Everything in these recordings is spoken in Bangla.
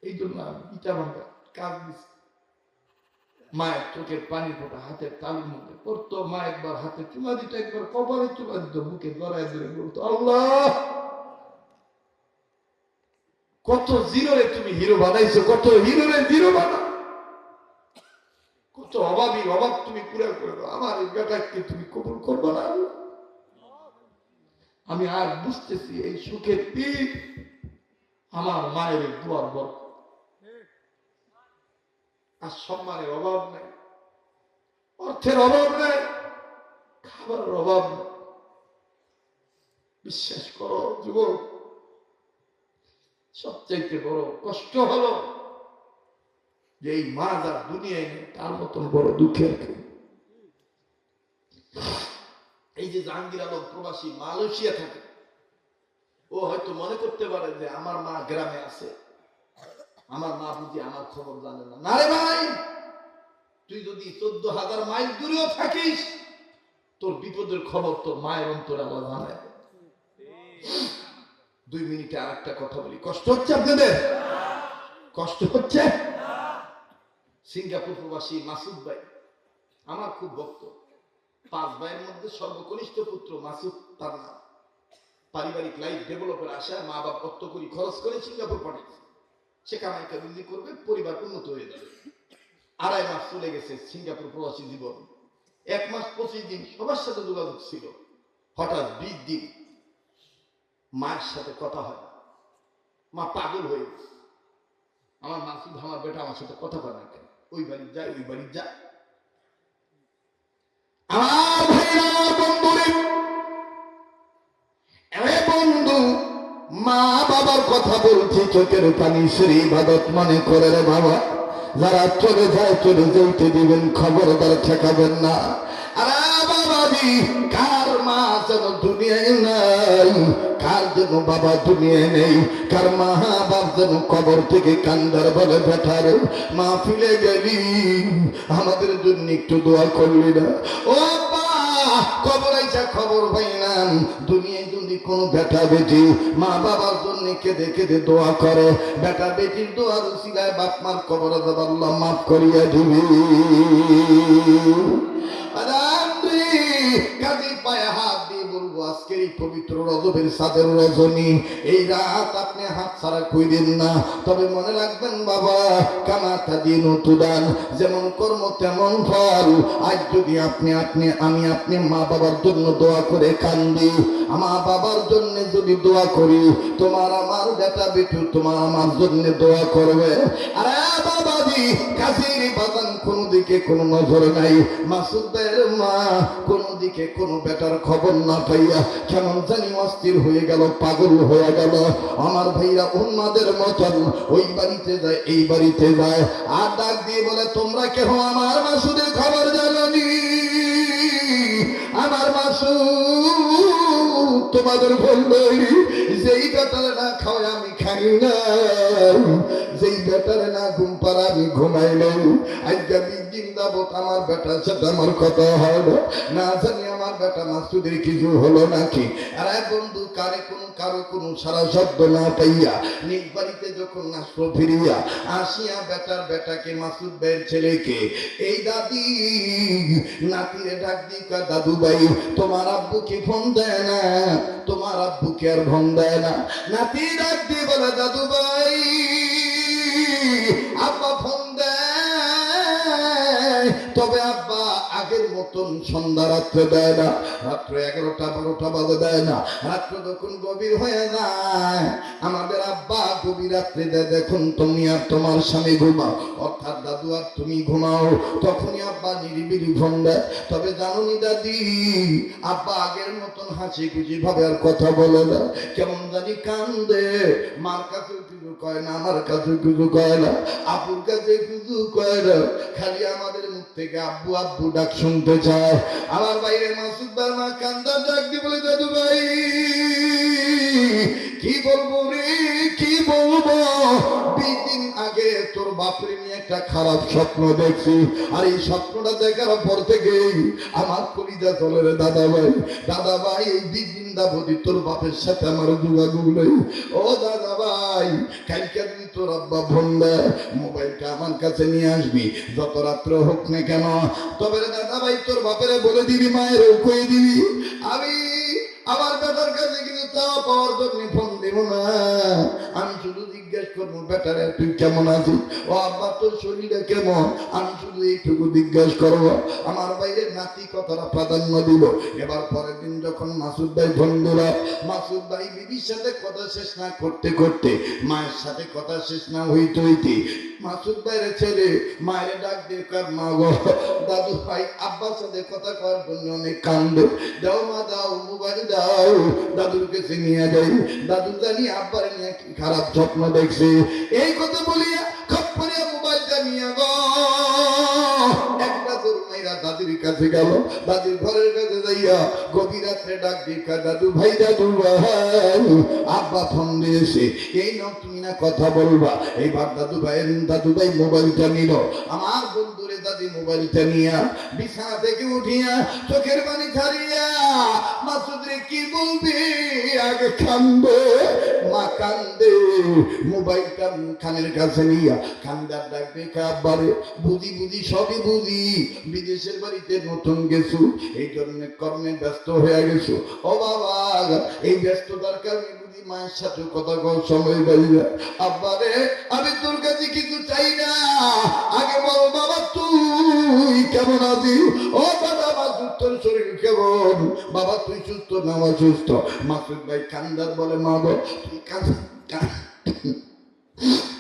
এই জন্য আমি ইটা ভাঙা কাজ দিচ্ছি। মায়ের চোখের পানি ফোটা হাতের তালুর মধ্যে পড়তো, মা একবার হাতে চুমা দিত, একবার কপালে চুমা দিত, বুকে জড়ায় ধরে বলতো, আল্লাহ কত জিরোরে তুমি হিরো বানাইছো, কত হিরোরে জিরো বানাও, কত অভাবী অভাব তুমি পুরা করে দাও, আমার এই বেটাকে তুমি কবুল করবো না। আমি আর বুঝতেছি এই সুখের দিক আমার মায়ের দুয়ার বর। আর সম্মানের অভাব নাই, অর্থের অভাব নাই, খাবারের অভাব নাই। বিশ্বাস করো যুবক, সবচাইতে বড় কষ্ট হলো যে এই মা যার দুনিয়ায় নেই তার মতন বড় দুঃখের কেউ। এই যে জাহাঙ্গীর আলম প্রবাসী মালয়েশিয়া থাকে, ও হয়তো মনে করতে পারে যে আমার মা গ্রামে আছে, আমার মা বুঝি আমার খবর জানে না। না রে ভাই, তুই যদি 14,000 মাইল দূরেও থাকিস, তোর বিপদের খবর তোর মায়ের অন্তরে আল্লাহ জানায়। 2 মিনিটে আর একটা কথা বলি, কষ্ট হচ্ছে আপনাদের? কষ্ট হচ্ছে? সিঙ্গাপুর প্রবাসী মাসুদ ভাই আমার খুব ভক্ত। 5 ভাইয়ের মধ্যে সর্বকনিষ্ঠ পুত্র মাসুদ তার নাম। পারিবারিক লাইফ ডেভেলপের আশায় মা বাবা কত করি খরচ করে সিঙ্গাপুর পাঠিয়েছে, সে কামাই কাবিজি করবে, পরিবার উন্নত হয়ে যাবে। 2.5 মাস চলে গেছে সিঙ্গাপুর প্রবাসী জীবন। 1 মাস 25 দিন সবার সাথে যোগাযোগ ছিল। হঠাৎ 20 দিন মায়ের সাথে কথা হয় না, মা পাগল হয়ে গেছে। আমার মাসুদ আমার বেটা আমার সাথে কথা বলে না কেন, ওই বাড়ি যায় ওই বাড়ি যায়। আমার ভাইরা আমার বন্ধুরে, বন্ধু মা বাবার কথা বলছি, চোখের পানি সেই ইবাদত মনে করে রে বাবা। যারা চলে যায় চলে যেতে দিবেন, খবরদার ঠেকাবেন না। আরে বাবাজি, কার মা যেন দুনিয়ায় নাই, কার যেন বাবা দুনিয়ায় নেই, কার মা বাপ যেন কবর থেকে কান্দার বলে বেটারে মা ফিরে গেলি, আমাদের জন্য একটু দোয়া করলি না? ও কবর আইসা খবর পাইলাম দুনিয়ায় যদি কোনো বেটা বেটি মা বাবার জন্য কেঁদে কেঁদে দোয়া করে, বেটা বেটির দোয়ার উসিলায় বাপ মার কবর আল্লাহ মাফ করিয়া দিবি। কাজী পায়ে হাত দিয়ে বলবো, আজকের এই পবিত্র রজবের সাদের রজনী, এই রাত আপনি হাত ছাড়া কইলেন না। তবে মনে রাখবেন বাবা, কামাতা দিন তুদান, যেমন কর্ম তেমন ফল। আজ যদি আপনি আপনি মা বাবার জন্য দোয়া করে কান্দি, মা বাবার জন্য যদি দোয়া করি, তোমার আমার বেটা বেটু তোমার আমার জন্য দোয়া করবে। আরে বাবাজি, কাজীর বাগান কোন দিকে কোনো নজর নাই, মাসুদ ভাইয়ের মা কোন দিকে কোনো বেটার খবর না পাইয়া কেমন জানি অস্থির হয়ে গেল, পাগল হয়ে গেল। আমার ভাইরা উন্মাদের মতন ওই বাড়িতে যায় এই বাড়িতে যায়, আর ডাক দিয়ে বলে, তোমরা কেহ আমার মাসুদের খবর জানোনি? আমার মাসুদ তোমাদের বলবে, যেই বেটারে না খাওয়াই আমি খাই না, যেই বেটারে না ঘুম পাড়া আমি ঘুমাই নাই। আজকে 20 দিন যাবত আমার বেটার সাথে আমার কথা হয় না, জানি আমার বেটা মাসুদের কিছু হলো নাকি। আর বন্ধু, কারো কোনো সারা শব্দ না পাইয়া নিজ বাড়িতে যখন আসলো ফিরিয়া আসিয়া বেটাকে মাসুদ ভাইয়ের ছেলেকে, এই দাদি নাতিরে ডাক দিয়ে কয়, দাদু ভাই তোমার আব্বুকে ফোন দেয় না, তোমার আব্বুকে আর ফোন দেয় না। নাতি ডাক দিয়ে বলে, দাদু ভাই আব্বা ফোন দেয়, তবে আব্বা আগের মতন সন্ধ্যা রাত্রে দেয় না, রাত্র 11টা 12টা বাজে দেয় না। রাত্র যখন গভীর হয়ে যায় আমাদের আব্বা গভীর রাত্রে দেয়, দেখুন তুমি আর তোমার স্বামী ঘুমাও, অর্থাৎ দাদু আর তুমি ঘুমাও, তখনই আব্বা নিরিবিলি ফোন দেয়। তবে জানুনি দাদি, আব্বা আগের মতন হাসি খুশি ভাবে আর কথা বলে না, কেমন জানি কান্দে। মার কাছে কিছু কয় না, আমার কাছে কিছু কয় না, আপুর কাছে কিছু কয় না, খালি আমাদের মুখ থেকে আব্বু আব্বু ডাক শুনতে চায়। আমার বাইরে মাসুদ ভাই মা কান্দা ডাক দিয়ে বলে, দাদু ভাই কি বলবো রে, কি বলবো, 20 দিন আগে তোর বাপরে নিয়ে একটা খারাপ স্বপ্ন দেখছি, আর এই স্বপ্নটা দেখার পর থেকে আমার কলিজা চলে রে দাদা ভাই, এই 20 দিন যাবত তোর বাপের সাথে আমার যোগাযোগ নেই। ও দাদা ভাই, ভাই, কালকে যদি তোর আব্বা ফোন দেয় মোবাইলটা আমার কাছে নিয়ে আসবি, যত রাত্র হোক না কেন। তবে রে দাদা ভাই, তোর বাপেরে বলে দিবি, মায়েরও কয়ে দিবি, আমি আমার বেটার কাছে কিন্তু চাওয়া পাওয়ার জন্য ফোন দেব না। আমি শুধু জিজ্ঞেস করবো, বেটারে তুই কেমন আছিস, ও আব্বা তোর শরীরটা কেমন, আমি শুধু এইটুকু জিজ্ঞেস করবো। আমার বাইরে নাতি কথাটা প্রাধান্য দিল। এবার পরের দিন যখন মাসুদ ভাই ফোন দিল, মাসুদ ভাই বিবির সাথে কথা শেষ না করতে করতে, মায়ের সাথে কথা শেষ না হইতে হইতে, মাসুদ ভাইয়ের ছেলে মায়ের ডাক দিয়ে কার, মা গো, দাদু ভাই আব্বার সাথে কথা কওয়ার জন্য অনেক কান্দে, দাও মা দাও, মোবাইল দাও, দাদুর কাছে নিয়ে যাই। দাদু জানি আব্বার নিয়ে কি খারাপ স্বপ্ন দেখছে, এই কথা বলিয়া খপ করিয়া মোবাইলটা নিয়ে গো একটা দৌড় মাইরা দাদির কাছে গেল। দাদির ঘরের কাছে যাইয়া গভীর রাত্রে ডাক দিয়ে, দাদু ভাই, দাদু ভাই আব্বা ফোন দিয়েছে, এই নাও তুমি না কথা বলবা। এইবার দাদু ভাই মোবাইলটা নিল। আমার বন্ধুরে দাদি মোবাইলটা নিয়া বিছানা থেকে উঠিয়া চোখের পানি ছাড়িয়া, মাসুদ রে কি বলবি, আগে কান্দে, মা কান্দে, মোবাইলটা কানের কাছে নিয়া কান্দার ডাক দেখা, আব্বারে বুঝি বুঝি সবই বুঝি, বিদেশের বাড়িতে নতুন গেছু, এই জন্য কর্মে ব্যস্ত হয়ে গেছো। ও বাবা, এই ব্যস্ততার কারণে বুঝি মায়ের সাথে কথা কর সময় পাই না। আব্বারে আমি তোর কাছে কিছু চাই না, আগে বল বাবা তুই কেমন আছিস। ও বাবা, মাসুদ তোর শরীর কেমন, বাবা তুই সুস্থ না অসুস্থ। মাসুদ ভাই কান্দার বলে, মা গো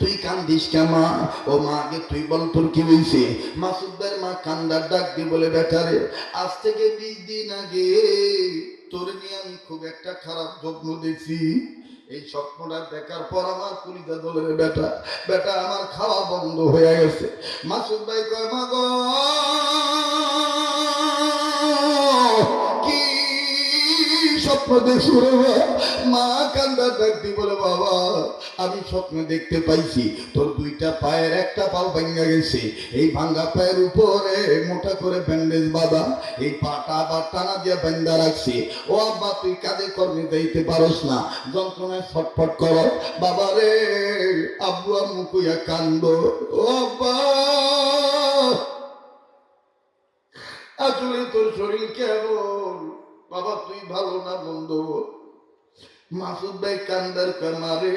তুই কান্দিস কেমা, ও মা আগে তুই বল তোর কি হয়েছে। মাসুদ ভাইয়ের মা কান্দার ডাক দিয়ে বলে, বেটারে আজ থেকে 20 দিন আগে তোর নিয়ে আমি খুব একটা খারাপ স্বপ্ন দেখছি। এই স্বপ্নটা দেখার পর আমার কলিজা জ্বলে, বেটা আমার খাওয়া বন্ধ হয়ে গেছে। মাসুদ ভাই কয়, মা গো কি স্বপ্ন দেখছো রে? মা কান্দার ডাক দিয়ে বলে, বাবা আমি স্বপ্নে দেখতে পাইছি তোর দুইটা পায়ের একটা পাও ভাঙ্গা গেছে, এই ভাঙ্গা পায়ের উপরে মোটা করে ব্যান্ডেজ বাঁধা, এই পাটা আবার টানা দিয়ে বান্ধা রাখছি। ও আব্বা তুই কাজে কর্মে যাইতে পারস না, যন্ত্রণায় ছটফট করো। বাবা রে, আব্বু আম্মু কইয়া কান্দ। ও আব্বা আসলে তোর শরীর কেমন, বাবা তুই ভালো না বন্ধ। মাসুদ ভাই কান্দার কামারে,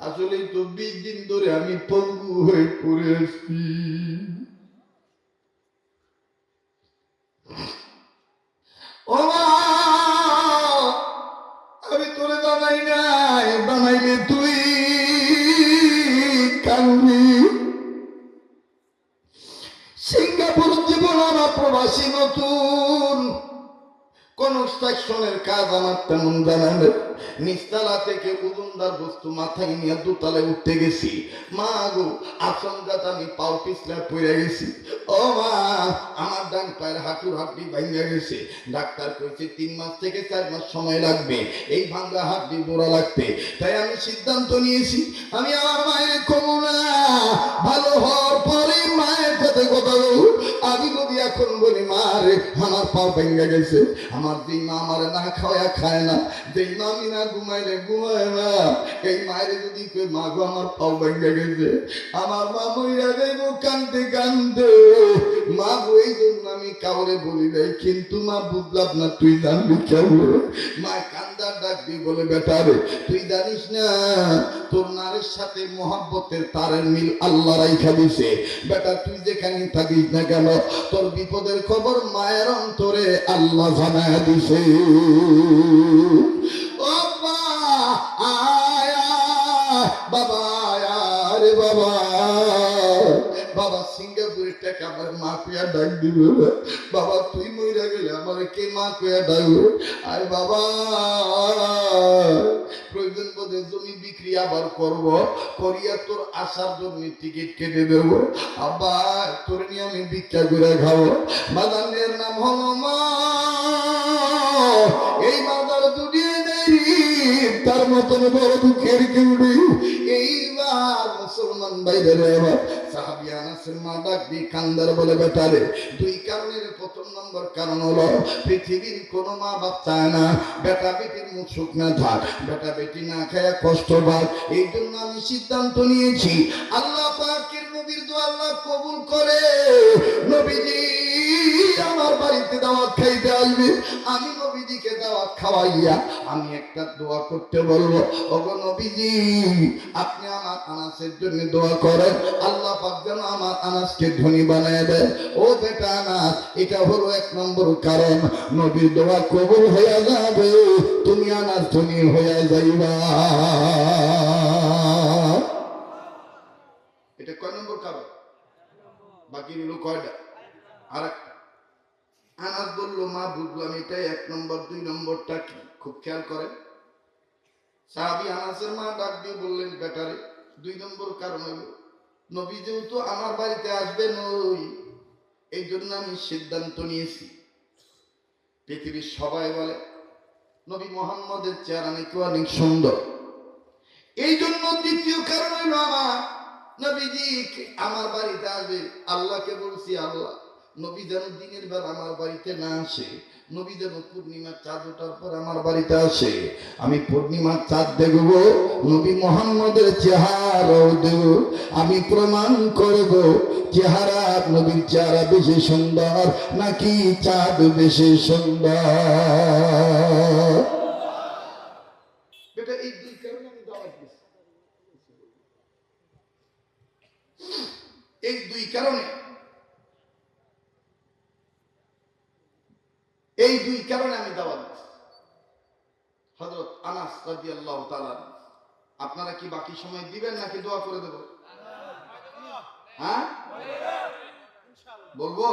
আসলে তো 20 দিন ধরে আমি পঙ্গু হয়ে পড়ে আছি। ও মা, আমি তোরে জানাই নাই, জানাইলে তুই কান্দি। সিঙ্গাপুর জীবন আমার প্রবাসী নতুন, কনস্ট্রাকশনের কাজ আমার তেমন জানা নেই। নিচতলা থেকে ওজনদার বস্তু মাথায় নিয়ে দোতলায় উঠতে গেছি। মা গো, আচমকাত আমি পাও পিছলা পড়ে গেছি। ও মা, আমার ডান পায়ের হাঁটুর হাড্ডি ভাঙা গেছে। ডাক্তার কইছে 3 মাস থেকে 4 মাস সময় লাগবে এই ভাঙা হাড্ডি জোড়া লাগতে। তাই আমি সিদ্ধান্ত নিয়েছি আমি আমার মায়ের কমু না, ভালো হওয়ার পরে মায়ের সাথে কথা বলবো। আমি যদি এখন বলি, মা রে আমার পা ভেঙে গেছে, আমার যেই মা আমার না খাওয়া খায় না, যেই মা আমি না ঘুমাইলে ঘুমায় না, এই মায়ের যদি কই, মা গো আমার পাও ভেঙে গেছে, আমার মা মইরা যাইব কান্দতে কান্দতে। মা গো, এই জন্য আমি কাউরে বলি নাই, কিন্তু মা বুঝলাম না তুই জানবি কেমন। মা কান্দার ডাক দিয়ে বলে, বেটা রে তুই জানিস না তোর নারীর সাথে মোহাব্বতের তারের মিল আল্লাহ রাইখা দিছে। বেটা তুই যেখানে থাকিস না কেন, তোর বিপদের খবর মায়ের অন্তরে আল্লাহ জানায় দিছে। ও বাবা, আরে বাবা, বাবা সিঙ্গাপুরের টাকা আমার মা কুয়া ডাক দিবে। বাবা তুই মইরা গেলে আমার কে মা কুয়া ডাকবে? আরে বাবা, প্রয়োজন বোধে জমি বিক্রি আবার করব, করিয়া তোর আসার জন্য টিকিট কেটে দেব। আবার তোর নিয়ে আমি ভিক্ষা করে খাবো। বাজানের নাম হলো মা, এই বাজার দুনিয়ে নেই তার মতন বড় দুঃখের কেউ নেই। এইবার মুসলমান ভাইদের সাহাবী আনাসের মা ডাক দিয়ে কান্দার বলে বেটারে, দুই কারণের প্রথম নম্বর কারণ হলো পৃথিবীর কোন মা বাপ চায় না বেটা বেটির মুখ শুকনা থাক, বেটা বেটি না খায়া কষ্ট পাক। এই জন্য আমি সিদ্ধান্ত নিয়েছি আল্লাহ পাকের নবীর দোয়া আল্লাহ কবুল করে নবীজি আমার বাড়িতে দাওয়াত খাইতে আসবে, আমি নবীজিকে দাওয়াত খাওয়াইয়া আমি একটা দোয়া করতে বলবো, ওগো নবীজি আপনি আমার আনাসের জন্য দোয়া করেন, আল্লাহ পাক যেন আমার আনাসকে ধনী বানায় দেয়। ও বেটা আনাস, এটা হলো এক নম্বর কারণ, নবীর দোয়া কবুল হয়ে যাবে, তুমি আনাস ধনী হয়ে যাইবা। এটা কয় নম্বর কারণ? বাকি হলো কয়টা? আর আনাস বললো মা বুঝলাম এটাই এক নম্বর, দুই নম্বরটা কি? খুব খেয়াল করেন। সাহাবী আনাসের মা ডাক দিয়ে বললেন বেটারে, দুই নম্বর কারণ হলো নবী যেহেতু আমার বাড়িতে আসবেন এই জন্য আমি সিদ্ধান্ত নিয়েছি, পৃথিবীর সবাই বলে নবী মুহাম্মদের চেহারা নাকি অনেক সুন্দর, এই জন্য দ্বিতীয় কারণ হলো আমার নবীজি আমার বাড়িতে আসবে, আল্লাহকে বলছি আল্লাহ নবী যেন দিনের বেলা আমার বাড়িতে না আসে, নবী যেন পূর্ণিমার চাঁদ ওঠার পর আমার বাড়িতে আসে, আমি পূর্ণিমার চাঁদ দেখব, নবী মুহাম্মদের চেহারাও দেখব, আমি প্রমাণ করব চেহারা নবীর চেহারা বেশি সুন্দর নাকি চাঁদ বেশি সুন্দর। বেটা এই দুই কারণে আমি দাওয়াত দিচ্ছি, এই দুই কারণে, এই দুই কারণে আমি দাওয়াত দিচ্ছি। হযরত আনাস রাদিয়াল্লাহু তাআলা, আপনারা কি বাকি সময় দিবেন নাকি দোয়া করে দেব? হ্যাঁ বলবো?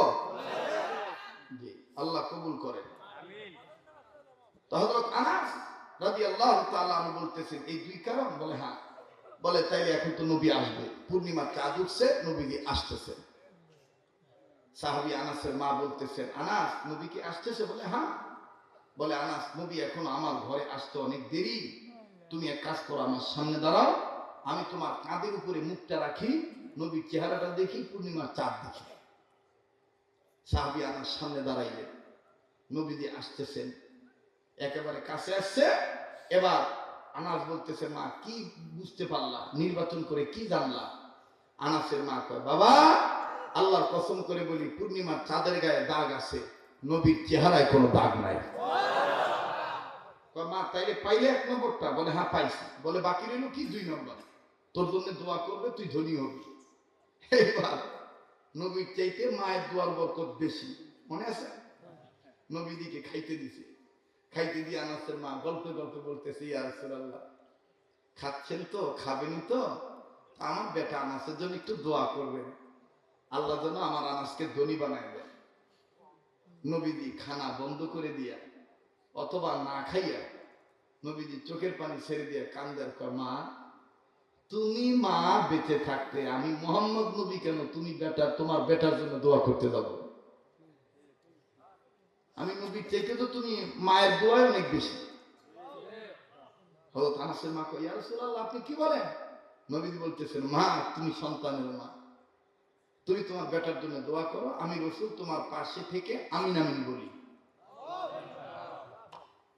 জি, আল্লাহ কবুল করেন। তো হযরত আনাস রাদিয়াল্লাহু তাআলা বলতেছেন এই দুই কারণ, বলে হ্যাঁ, বলে তাইলে এখন তো নবী আসবে, পূর্ণিমার চাঁদ উঠছে, নবীজি আসতেছে। সাহাবী আনাসের মা বলতেছেন আনাস নবী কি আসতেছে? বলে হ্যাঁ। বলে আনাস নবী এখন আমার ঘরে আসতে অনেক দেরি, তুমি এক কাজ করো আমার সামনে দাঁড়াও, আমি তোমার কাঁধের উপরে মুখটা রাখি, নবীর চেহারাটা দেখি, পূর্ণিমার চাঁদ দেখি। সাহাবী আনাস সামনে দাঁড়াইলেন, নবীজি আসতেছেন, একেবারে কাছে আসছে। এবার আনাস বলতেছে মা কি বুঝতে পারলা, নির্বাচন করে কি জানলা? আনাসের মা কয় বাবা আল্লাহর কসম করে বলি পূর্ণিমার চাঁদের গায়ে দাগ আছে, নবীর চেহারায় কোনো দাগ নাই। মা তাইলে পাইলে এক নম্বরটা? বলে হ্যাঁ পাইছি। বলে বাকি রইল কি? দুই নম্বর, তোর জন্য দোয়া করবে, তুই ধনী হবি। এবার নবীর চাইতে মায়ের দোয়ার বরকত বেশি, মনে আছে? নবীদিকে খাইতে দিছে, খাইতে দিয়ে আনাসের মা গল্পে গল্পে বলতেছে ইয়া রাসূলুল্লাহ খাচ্ছেন তো, খাবেনই তো, আমার বেটা আনাসের জন্য একটু দোয়া করবেন, আল্লাহ যেন আমার আনাসকে ধনী বানায় দেয়। নবীজি খানা বন্ধ করে দিয়া অথবা না খাইয়া নবীজি চোখের পানি ছেড়ে দিয়া কান্দার কয় মা তুমি মা বেঁচে থাকতে আমি মুহাম্মদ নবী কেন তুমি বেটা তোমার বেটার জন্য দোয়া করতে যাব? আমি নবীর চাইতে তো তুমি মায়ের দোয়াই অনেক বেশি। হযরত আনাসের মা কয় ইয়া রাসূলুল্লাহ আপনি কি বলেন? নবীজি বলতেছেন মা তুমি সন্তানের মা, তুমি তোমার বেটার জন্য দোয়া করো, আমি রাসূল তোমার পাশে থেকে আমিন আমিন বলি।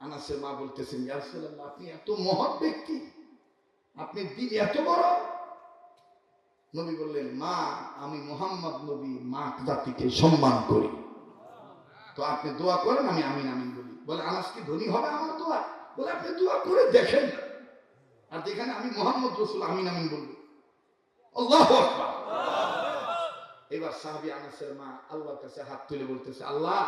আনাসের মা বলতেছেন ইয়া রাসূলুল্লাহ আপনি এত মহৎ ব্যক্তি, আপনি দিন এত বড়। নবী বললেন মা আমি মুহাম্মদ নবী মা জাতিকে সম্মান করি, তো আপনি দোয়া করেন আমি আমিন আমিন বলি। বলে আনাস কি ধনী হবে আমার দোয়া? বলে আপনি দোয়া করে দেখেন, আর যেখানে আমি মুহাম্মদ রাসূল আমিন আমিন বলবো। আল্লাহু আকবার। এবার সাহাবী আনাসের মা আল্লাহর কাছে হাত তুলে বলতেছে আল্লাহ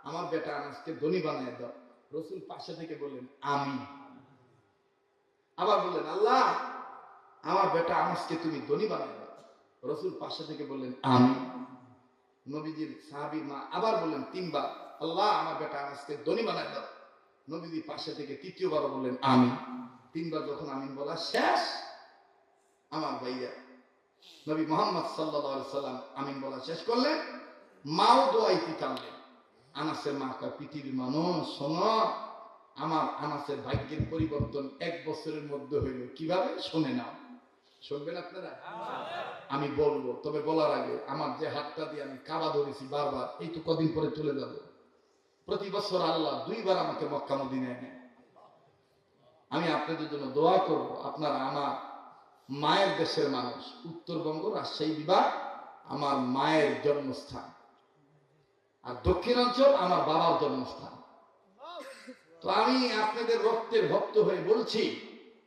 আমার বেটা আনাসকে ধনী বানায় দাও। রাসূল পাশে থেকে বললেন আমিন। আবার বললেন আল্লাহ আমার বেটা আনাসকে তুমি ধনী বানায় দাও। রাসূল পাশে থেকে বললেন আমিন। নবীজির সাহাবীর মা আবার বললেন তিনবার আল্লাহ আমার বেটা আনাসকে ধনী বানায় দাও। নবীজি পাশে থেকে তৃতীয়বার বললেন আমিন। তিনবার যখন আমিন বলা শেষ, আমার ভাইয়া নবী মুহাম্মদ সাল্লাল্লাহু আলাইহি সাল্লাম আমিন বলা শেষ করলেন, মাও দোয়াইতে টানলেন। আনাসের মা কয় পৃথিবীর মানুষ শোনো, আমার আনাসের ভাগ্যের পরিবর্তন 1 বছরের মধ্যে হইল। কিভাবে? শুনে নাও, শুনবেন আপনারা? আমি বলবো, তবে বলার আগে আমার যে হাতটা দিয়ে আমি কাবা ধরেছি বারবার, এই তো কদিন পরে চলে যাব। প্রতি বছর আল্লাহ 2 বার আমাকে মক্কা মদিনায় নেয়। আমি আপনাদের জন্য দোয়া করব। আপনারা আমার মায়ের দেশের মানুষ, উত্তরবঙ্গ রাজশাহী বিভাগ আমার মায়ের জন্মস্থান, আর দক্ষিণাঞ্চল আমার বাবার জন্মস্থান। তো আমি আপনাদের রক্তের ভক্ত হয়ে বলছি,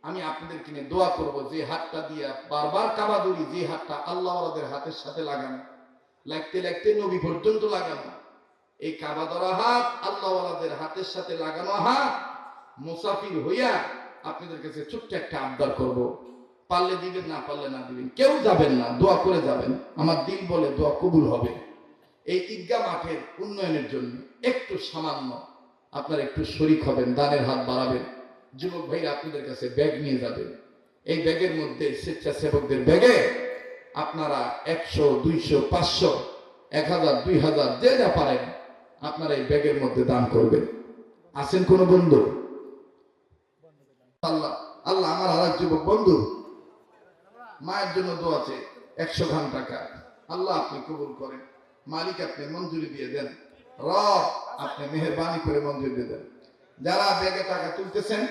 আমি আপনাদেরকে নিয়ে দোয়া করব। যে হাতটা দিয়ে বারবার কাবা দৌড়ি, যে হাতটা আল্লাহওয়ালাদের হাতের সাথে লাগানো, লাগতে লাগতে নবী পর্যন্ত লাগানো, এই কাবা ধরা হাত আল্লাহওয়ালাদের হাতের সাথে লাগানো হাত, মুসাফির হইয়া আপনাদের কাছে ছোট্ট একটা আবদার করব। পারলে দিবেন, না পারলে না দিবেন, কেউ যাবেন না, দোয়া করে যাবেন। আমার দিল বলে দোয়া কবুল হবে। এই ঈদগাহ মাঠের উন্নয়নের জন্য একটু সামান্য আপনারা একটু শরীক হবেন, দানের হাত বাড়াবেন। যুবক ভাইরা আপনাদের কাছে ব্যাগ নিয়ে যাবেন। এই ব্যাগের মধ্যে স্বেচ্ছাসেবকদের ব্যাগে আপনারা 100, 200, 500, 1000, 2000 যে যা পারেন আপনারা এই ব্যাগের মধ্যে দান করবেন। আছেন কোন বন্ধু? আল্লাহ আল্লাহ আমার আর এক যুবক বন্ধু মায়ের জন্য দোয়া আছে 100 খান টাকা। আল্লাহ আপনি কবুল করেন, মালিক আপনি মঞ্জুরি দিয়ে দেন, রব আপনি মেহেরবানি করে মঞ্জুরি দিয়ে দেন। যারা ব্যাগে টাকা তুলতেছেন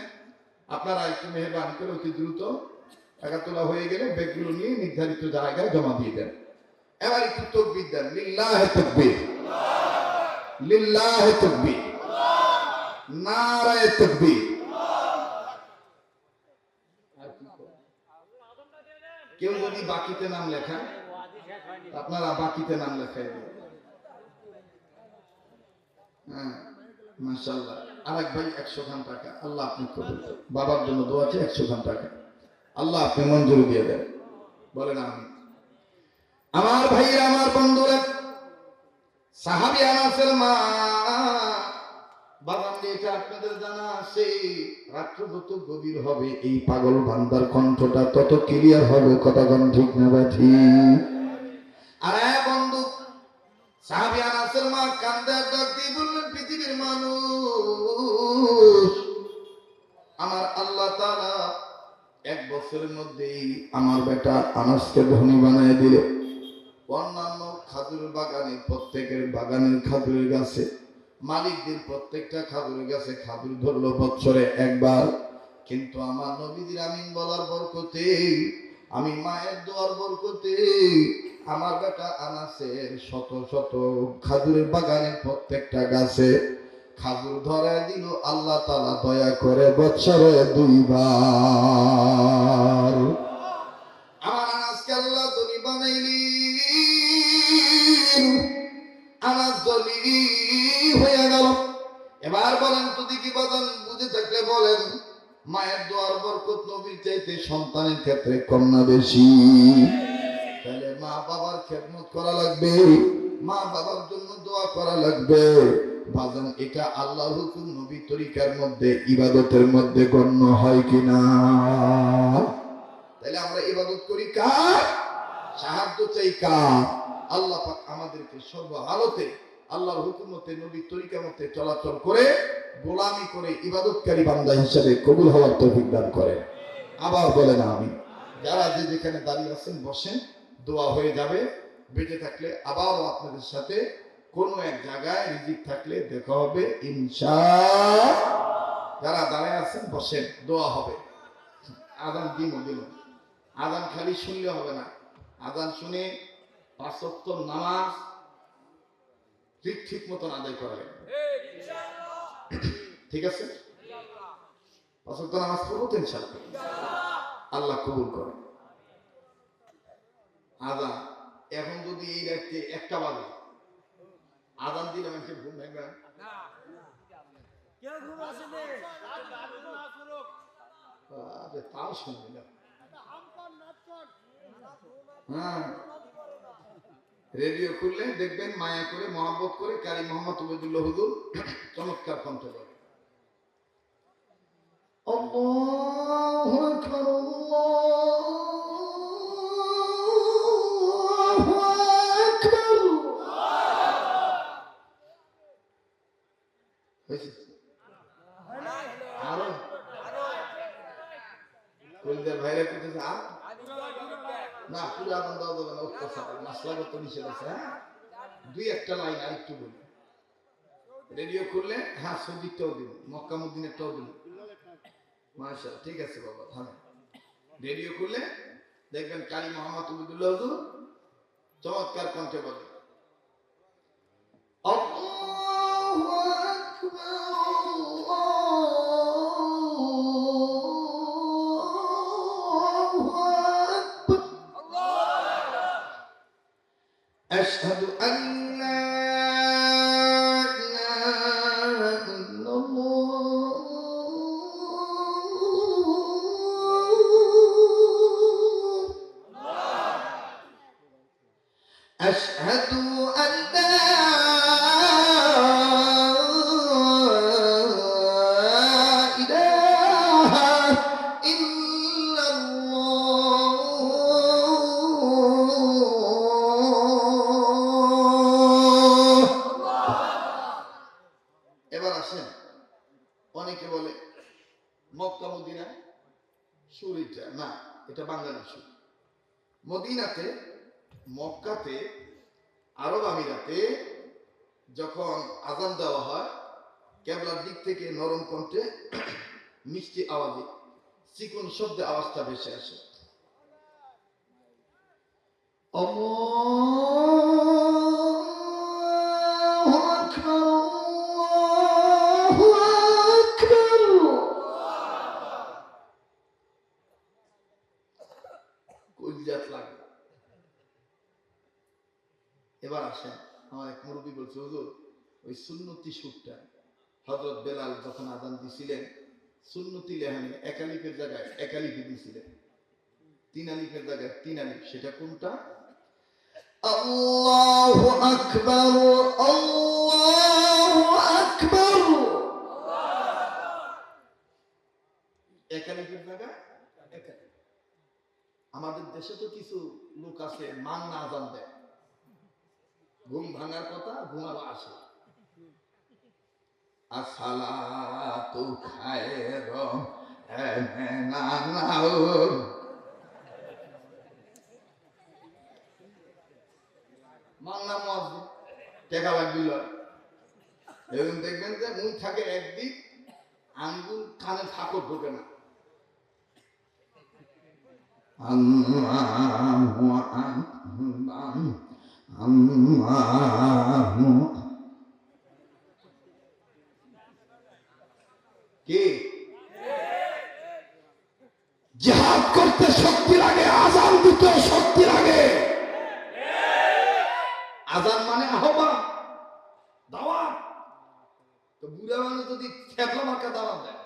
আপনারা একটু মেহেরবানি করে অতি দ্রুত টাকা তোলা হয়ে গেলে ব্যাগগুলো নিয়ে নির্ধারিত জায়গায় জমা দিয়ে দেন। এবার একটু তাকবীর দেন, লিল্লাহে তাকবীর, লিল্লাহে তাকবীর, নারায়ে তাকবীর। কেউ যদি বাকিতে নাম লেখা, আপনারা বাকিতে নাম লেখাই দিন। হ্যাঁ মাশাআল্লাহ। আরেক ভাই 100 খান টাকা, আল্লাহ আপনি কবুল করুন। বাবার জন্য দোয়া আছে 100 খান টাকা, আল্লাহ আপনি মঞ্জুরি দিয়ে দেন, বলেন আমিন। আমার ভাইরা, আমার বন্ধুরা, সাহাবী আনাসের মা বাগান, এটা আপনাদের জানা আছে। রাত্র যত গভীর হবে এই পাগল বান্দার কণ্ঠটা তত ক্লিয়ার হবে। কথা কোন ঠিক না বাঠি? আরে বন্ধু, সাহাবী আনাসের মা কান্দে ডাক দিয়ে বললেন, পৃথিবীর মানুষ, আমার আল্লাহ তাআলা 1 বছরের মধ্যেই আমার বেটা আনাসকে ধনী বানিয়ে দিল। অন্যান্য খাজুর বাগানে, প্রত্যেকের বাগানের খাজুরের গাছে মালিকদের প্রত্যেকটা খাজুরের গাছে খাজুর ধরলো বছরে 1 বার। কিন্তু আমার নবীজির আমিন বলার বরকতে, আমি মায়ের দোয়ার বরকতে, আমার বেটা আনাসের শত শত খাজুরের বাগানের প্রত্যেকটা গাছে খাজুর ধরায় দিল আল্লাহ তাআলা দয়া করে বছরে 2 বার। আমার আনাসকে আল্লাহ ধনী বানাইলেন, আনাস ধনী হয়ে গেল। এবার বলেন তো দেখি বাজান, বুঝে থাকলে বলেন, মায়ের দোয়ার বরকত নবীর চাইতে সন্তানের ক্ষেত্রে কম না বেশি? তাহলে মা বাবার খেদমত করা লাগবে, মা বাবার জন্য দোয়া করা লাগবে। বাজান এটা আল্লাহর হুকুম, নবী তরিকার মধ্যে ইবাদতের মধ্যে গণ্য হয় কিনা? তাহলে আমরা ইবাদত করি কার? সাহায্য চাই কার? আল্লাহ পাক আমাদেরকে সর্বহালতে আল্লাহর হুকুমতে, নবীর তরিকা মতে চলাচল করে গোলামি করে ইবাদতকারী বান্দা হিসেবে কবুল হওয়ার তৌফিক দান করে। আবার বলেন আমিন। যারা যে যেখানে দাঁড়িয়ে আছেন বসেন, দোয়া হয়ে যাবে। বেঁচে থাকলে আবারও আপনাদের সাথে কোনো এক জায়গায় রিজিক থাকলে দেখা হবে ইনশাআল্লাহ। যারা দাঁড়িয়ে আছেন বসেন, দোয়া হবে। আযান দিল, আযান খালি শুনলে হবে না, আযান শুনে 5 ওয়াক্ত নামাজ ঠিক মতন আদায় করা লাগবে। ঠিক আছে? 5 ওয়াক্ত নামাজ পড়বো তো ইনশাআল্লাহ, আল্লাহ কবুল করে। আযান এখন যদি এই রাতে 1টা বাজে আযান দিলে মানুষে ঘুম ভাঙবে না? কেউ ঘুম আসে না, আরে তাও শুনবে না। হ্যাঁ, রেডিও খুললে দেখবেন মায়া করে মহব্বত করে কারি মোহাম্মদ উবাইদুল্লাহ হুজুর চমৎকার কণ্ঠ করে। আল্লাহু আকবার, আল্লাহু আকবার। আরো কলদের ভাইরা করতেছে, আর না পুরো আদান দেওয়া যাবে না, অত্যাচার মাসলাগত নিষেধ আছে। হ্যাঁ, দুই একটা লাইন আরেকটু বলি। রেডিও করলে হ্যাঁ সৌদিকটাও দিন, মক্কা মদিনারটাও দিন। মাশাআল্লাহ, ঠিক আছে বাবা, থামেন। রেডিও করলে দেখবেন কারি মোহাম্মদ উবিদুল্লাহ হুজুর চমৎকার কণ্ঠে বলে, আল্লাহু আকবার, আল্লাহু আকবার, আশহাদু আল্লা ইলাহা ইল্লাল্লাহ, আশহাদু আল্লা ইলাহা ইল্লাল্লাহ। এবার আসেন, অনেকে বলে মক্কা মদিনা সুর, এটা না, এটা বাঙালি সুর। মদিনাতে, মক্কাতে, আরব আমিরাতে যখন আজান দেওয়া হয়, কেবলার দিক থেকে নরম কণ্ঠে মিষ্টি আওয়াজে চিকন শব্দে আওয়াজটা ভেসে আসে, আল্লাহু আকবার, আল্লাহু আকবার। কলিজাত লাগে। এবার আসেন, আমার এক মুরব্বী বলছে, হুজুর ওই সুন্নতি সুরটা হযরত বেলাল যখন আযান দিছিলেন, সুন্নতি লেহানে একালিফের জায়গায় একালিফে দিছিলেন, তিন আলিফের জায়গায় তিন আলিফ, সেটা কোনটা? আল্লাহু আকবার, আল্লাহু আকবার। একালিফের জায়গায় একালিফ। আমাদের দেশে তো কিছু লোক আছে মাংনা আযান দেয়, ঘুম ভাঙার কথা, ঘুমালো আসে, আসসালাতু খায়রুম মিনান নাওম। মাংনা মুয়াজ্জিন টাকা লাগছিল। এবং দেখবেন যে মুখ থাকে একদিক, আঙ্গুল কানে ফাঁকর ঢোকে না। আল্লাহু আকবার, আল্লাহু। কি জিহাদ করতে শক্তি লাগে, আযান দিতে শক্তি লাগে। আযান মানে আহ্বান, দাওয়াত। তো বুড়া মানুষ যদি থেপলা মার্কা দাওয়াত দেয়,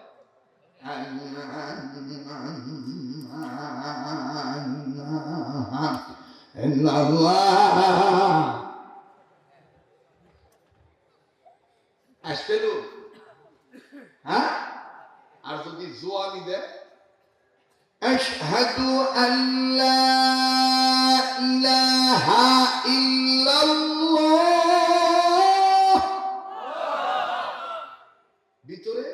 আসছিল। হ্যাঁ, আর যদি জোয়ানি দেয়, আশহাদু আল্লা ইলাহা ইল্লাল্লাহ, ভিতরে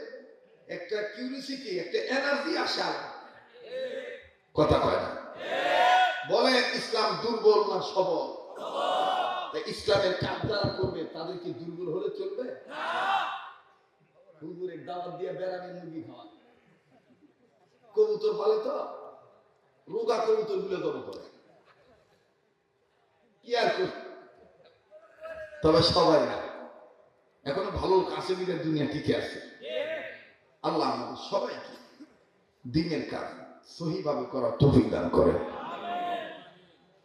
একটা কিউরিসিটি, একটা এনার্জি আসে। কথা কয় না? বলেন ইসলাম দুর্বল না সবল? ইসলামের কাজ যারা করবে তাদের কি দুর্বল হলে চলবে? হুজুরের দাওয়াত দিয়ে বেড়ানি মুরগি খাওয়া, কবুতর পালে তো রোগা কবুতর গুলো দম করে, কি আর করবে? তবে সবাই না, এখনো ভালো কাশ্মীরের দুনিয়া টিকে আছে। আল্লাহ আমাদের সবাইকে দ্বীনের কাজ সহিভাবে করার তৌফিক দান করেন।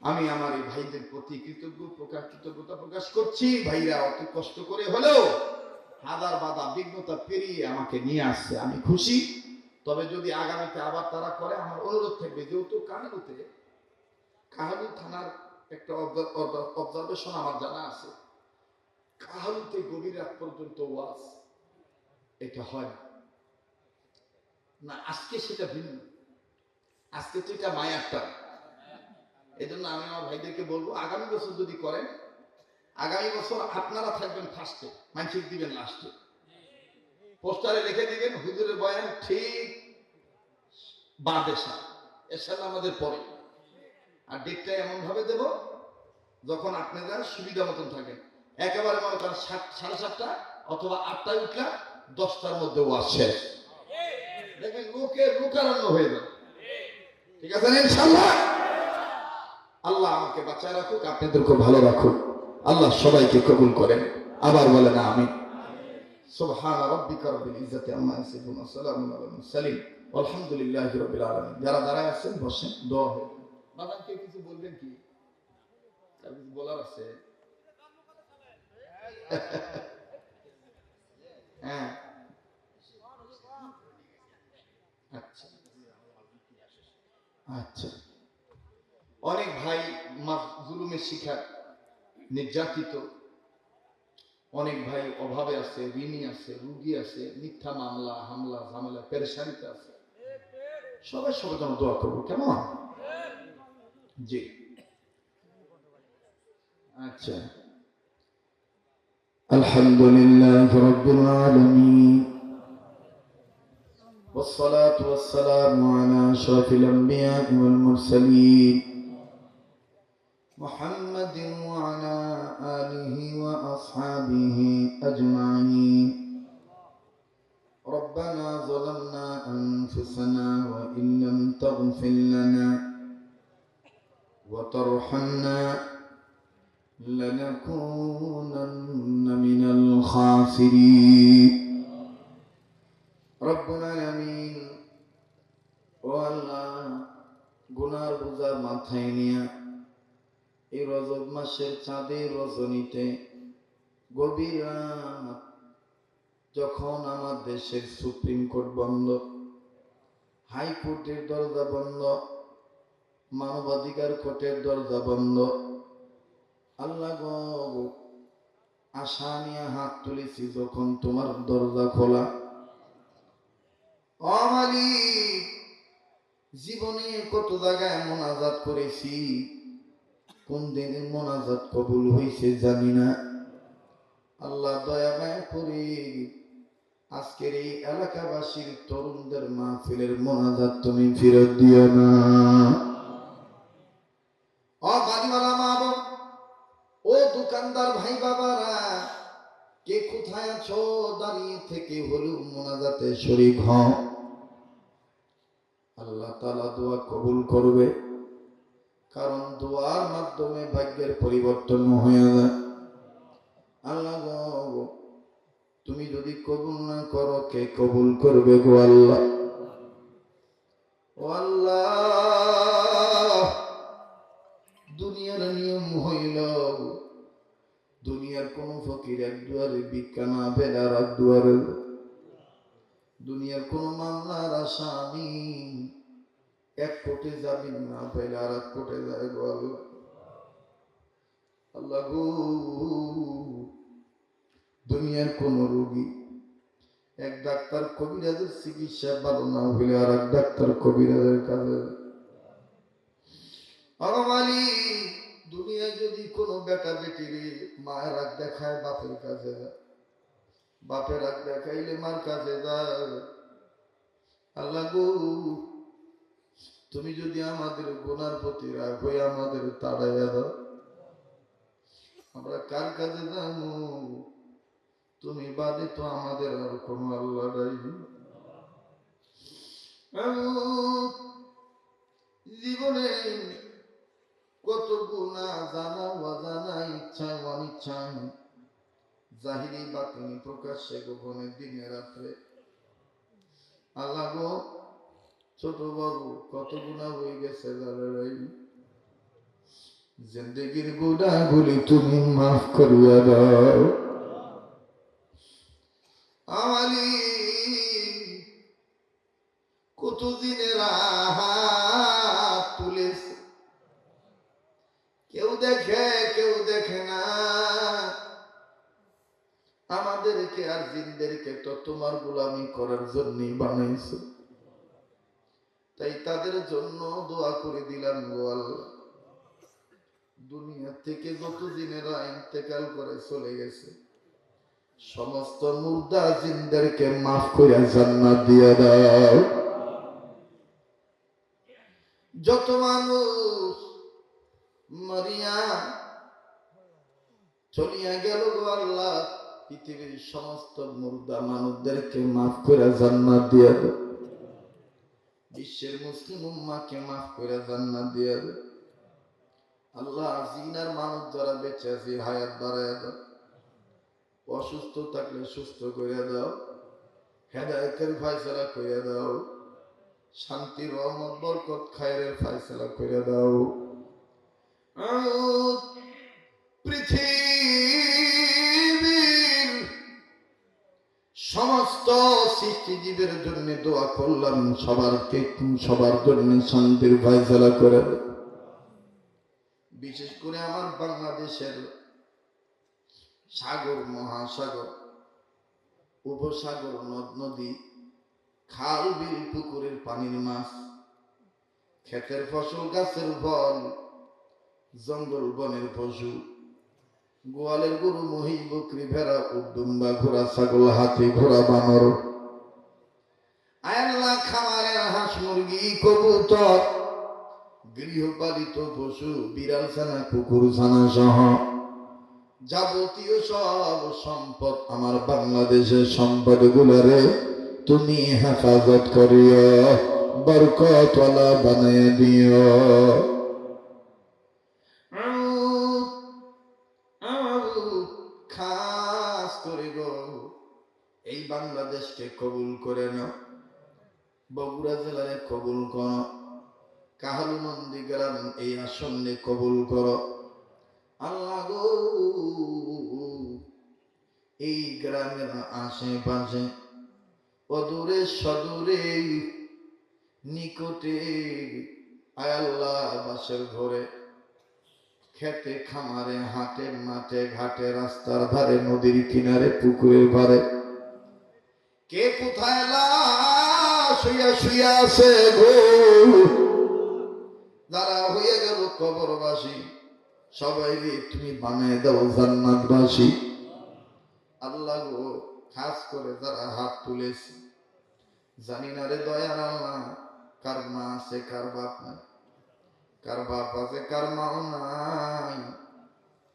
আমি আমার এই ভাইদের প্রতি কৃতজ্ঞতা প্রকাশ করছি। ভাইরা অত কষ্ট করে হলেও হাজার বাধা বিঘ্নতা পেরিয়ে আমাকে নিয়ে আসছে, আমি খুশি। তবে যদি আগামীতে আবার তারা করে, আমার অনুরোধ থাকবে, যেহেতু কাহালু থানার একটা অবজারভেশন আমার জানা আছে, কাহালুতে গভীর রাত পর্যন্ত ওয়াজ এটা হয় না। আজকে সেটা ভিন্ন, আজকে তো এটা মায়ার টান। এই জন্য আমি আমার ভাইদেরকে বলবো, আগামী বছর যদি করেন, আগামী বছর আপনারা থাকবেন ফার্স্টে, মানসিক দিবেন লাস্টে, পোস্টারে লিখে দিবেন হুজুরের বয়ান ঠিক বাদেশা এসাল আমাদের পরে। আর ডেটটা এমন ভাবে দেব যখন আপনারা সুবিধা মতন থাকেন। একেবারে মনে করেন 7:30 অথবা 8টায় উঠলাম, 10টার মধ্যে ওয়াজ শেষ। দেখবেন লোকারণ্য হয়ে যাবে। ঠিক আছে ইনশাআল্লাহ? আল্লাহ আমাকে বাঁচায় রাখুক, আপনাদেরকে ভালো রাখুক। আল্লাহ সবাইকে কবুল করেন। আবার বলেন আমিন। সুবহান রাব্বিকা রাব্বিল ইজ্জাতি আম্মা ইয়াসিফুন ওয়া সালামুন আলাল মুরসালিন আলহামদুলিল্লাহি রাব্বিল আলামিন। যারা দাঁড়ায় আছেন বসেন, দোয়া হবে। বাদাম কে কিছু বলবেন কি? আর কিছু বলার আছে? হ্যাঁ, আচ্ছা আচ্ছা। অনেক ভাই জুলুমের শিকার, নির্যাতিত, অনেক ভাই অভাবে আছে, ঋণী আছে, রুগী আছে, মিথ্যা মামলা হামলা ঝামেলা পেরেশানিতে আছে। সবাই সবার জন্য দোয়া করবো, কেমন? জি আচ্ছা। আলহামদুলিল্লাহ রাব্বিল আলামিন والصلاة والسلام على أشرف الأنبياء والمرسلين محمد وعلى آله وأصحابه أجمعين. ربنا ظلمنا أنفسنا وإن لم تغفر لنا وترحمنا لنكونن من الخاسرين. ربنا العالمين والله গুনার বোঝা মাথায় নিয়ে এই রজব মাসের চাঁদের রজনীতে গভীর রাত, যখন আমার দেশের সুপ্রিম কোর্ট বন্ধ, হাইকোর্টের দরজা বন্ধ, মানবাধিকার কোর্টের দরজা বন্ধ, আল্লাহ গো আশা নিয়ে হাত তুলেছি যখন তোমার দরজা খোলা। ও মালিক, জীবনে কত জায়গায় মোনাজাত করেছি, কোন দিনের মোনাজাত কবুল হয়েছে জানি না। আল্লাহ দয়া মায়া করে আজকের এই এলাকাবাসীর তরুণদের মাহফিলের মোনাজাত তুমি ফেরত দিও না। ও বাড়িওয়ালা মা বোন, ও দোকানদার ভাই বাবারা, কে কোথায় আছো দাঁড়িয়ে থেকে হলেও মোনাজাতে শরীক হও। আল্লাহ তাআলা দোয়া কবুল করবে, কারণ দোয়ার মাধ্যমে ভাগ্যের পরিবর্তন হয়ে যায়। আল্লাহ গো, তুমি যদি কবুল না করো কে কবুল করবে গো আল্লাহ? ও আল্লাহ, দুনিয়ার নিয়ম হইল দুনিয়ার কোন ফকির এক দুয়ারে ভিক্ষা না পেলে আর এক দুয়ারে, দুনিয়ার কোন মামলার আসামি এক কোটে জামিন না পেলে আর এক কোটে যায় গো আল্লাহ। আল্লাহ গো, দুনিয়ার কোন রোগী এক ডাক্তার কবিরাজের চিকিৎসা ভালো না হইলে আর এক ডাক্তার কবিরাজের কাছে। দুনিয়ায় যদি কোনো বেটা বেটিরে মায়ের রাগ দেখায় বাপের কাছে যায়, বাপের রাগ দেখাইলে মার কাছে যায়। আল্লাহ গো, তুমি যদি আমাদের গুনার প্রতি রাগ হয়ে আমাদের তাড়াইয়া দাও, আমরা কার কাছে যাবো? তুমি বাদে তো আমাদের আর কোনো আল্লাহ নাই। জীবনে কত গুনাহ জানা অজানা, ইচ্ছা অনিচ্ছায়, জাহিরি বাতিনি, প্রকাশ্যে গোপনে, দিনে রাত্রে। আল্লাহ গো, ছোট বড় কত গুনাহ হয়ে গেছে জানাই। জিন্দেগির গুনাহগুলি তুমি মাফ করিয়া দাও। আমালি কতদিনের হাত তুলেছে, কেউ দেখে কেউ দেখে না। আমাদেরকে আর জিনদেরকে তো তোমার গোলামি করার জন্যই বানাইছো, তাই তাদের জন্য দোয়া করে দিলাম গো আল্লাহ। দুনিয়া থেকে যত জিনেরা ইন্তেকাল করে চলে গেছে, সমস্ত মুর্দা জিনদেরকে মাফ করে জান্নাত দিয়ে দাও। যত মানুষ মারিয়া চলিয়া গেল গো আল্লাহ, পৃথিবীর সমস্ত মুর্দা মানুষদেরকে মাফ করে জান্নাত দিয়ে দাও, বিশ্বের মুসলিম উম্মাহকে মাফ করে জান্নাত দিয়ে দাও। আল্লাহ জিনার মানুষ যারা বেঁচে আছে হায়াত বাড়ায় দাও, অসুস্থ থাকলে সুস্থ করে দাও, হেদায়েতের ফয়সালা করে দাও, শান্তি রহমত বরকত খায়রের ফয়সালা করে দাও। পৃথিবীর সমস্ত সৃষ্টিজীবের জন্য দোয়া করলাম, সবার জন্য শান্তির ফয়সালা করে দাও। বিশেষ করে আমার বাংলাদেশের সাগর মহাসাগর উপসাগর নদ নদী খাল বিল পুকুরের পানির মাছ, ক্ষেতের ফসল গাছের ফল, জঙ্গল বনের পশু, গোয়ালের গরু মহিষ বকরি ভেড়া উট দুম্বা ঘোড়া ছাগল হাতি ঘোড়া বানর, আয়াল্লাহ খামারের হাঁস মুরগি কবুতর, গৃহপালিত পশু বিড়াল ছানা কুকুর ছানা সহ যাবতীয় সব সম্পদ আমার বাংলাদেশের সম্পদ গুলারে তুমি হেফাজত করিও, বরকতওয়ালা বানাইয়া দিও। খাস করে গো এই বাংলাদেশকে কবুল করে নাও, বগুড়া জেলারে কবুল করো, কাহালুনন্দী গ্রাম এই আসনে কবুল করো আল্লাহ গো। এই গ্রামের আশেপাশে অদূরে সদূরে নিকটে আয় আল্লাহ বাসের ঘরে খেতে খামারে হাটে মাঠে ঘাটে রাস্তার ধারে নদীর কিনারে পুকুরের ধারে কে কোথায় শুয়া শুয়া আছে গো, যারা হয়ে গেল কবরবাসী সবাই তুমি বানায় দাও জান্নাতবাসী আল্লাহ গো। খাস করে যারা হাত তুলেছে জানি না রে দয়ার আল্লাহ কার মা আছে কার বাপ নাই, কার বাপ আছে কার মাও নাই,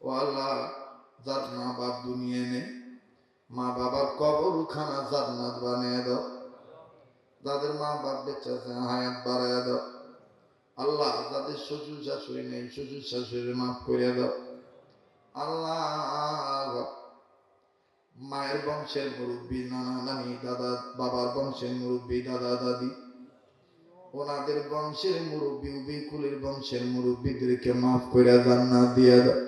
ও আল্লাহ যার মা বাপ দুনিয়া নেই মা বাবার কবরখানা জান্নাত বানিয়ে দাও, যাদের মা বাপ বেঁচে আছে হায়াত বাড়ায় দাও আল্লাহ, যাদের শ্বশুর শাশুড়ি নেই শ্বশুর শাশুড়ি মাফ করে দাও আল্লাহ। মায়ের বংশের মুরব্বী নানা নানি দাদা বাবার বংশের মুরব্বী দাদা দাদি ওনাদের বংশের মুরব্বী উবিকুলের বংশের মুরব্বীদেরকে মাফ করে জান্নাত দিয়ে দাও।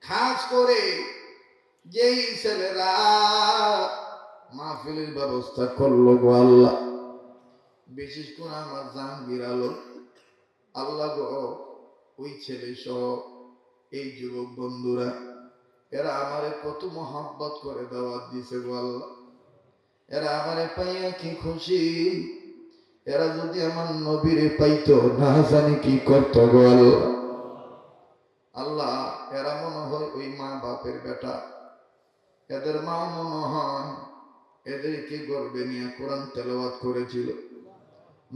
খাস করে যেই ছেলেরা মাহফিলের ব্যবস্থা করলো গো আল্লাহ, বিশেষ করে আমার জাহাঙ্গীর আলম আল্লাহ গো, ওই ছেলে সহ এই যুবক বন্ধুরা এরা আমারে কত মহব্বত করে দাওয়াত দিছে গো আল্লাহ, এরা আমারে পাইয়া কি খুশি, এরা যদি আমার নবীরে পাইতো না জানি কি করতো গো আল্লাহ। আল্লাহ এরা মনে হয় ওই মা বাপের বেটা, এদের মা মনে হয় এদেরকে গর্বে নিয়ে কোরআন তেলাওয়াত করেছিল,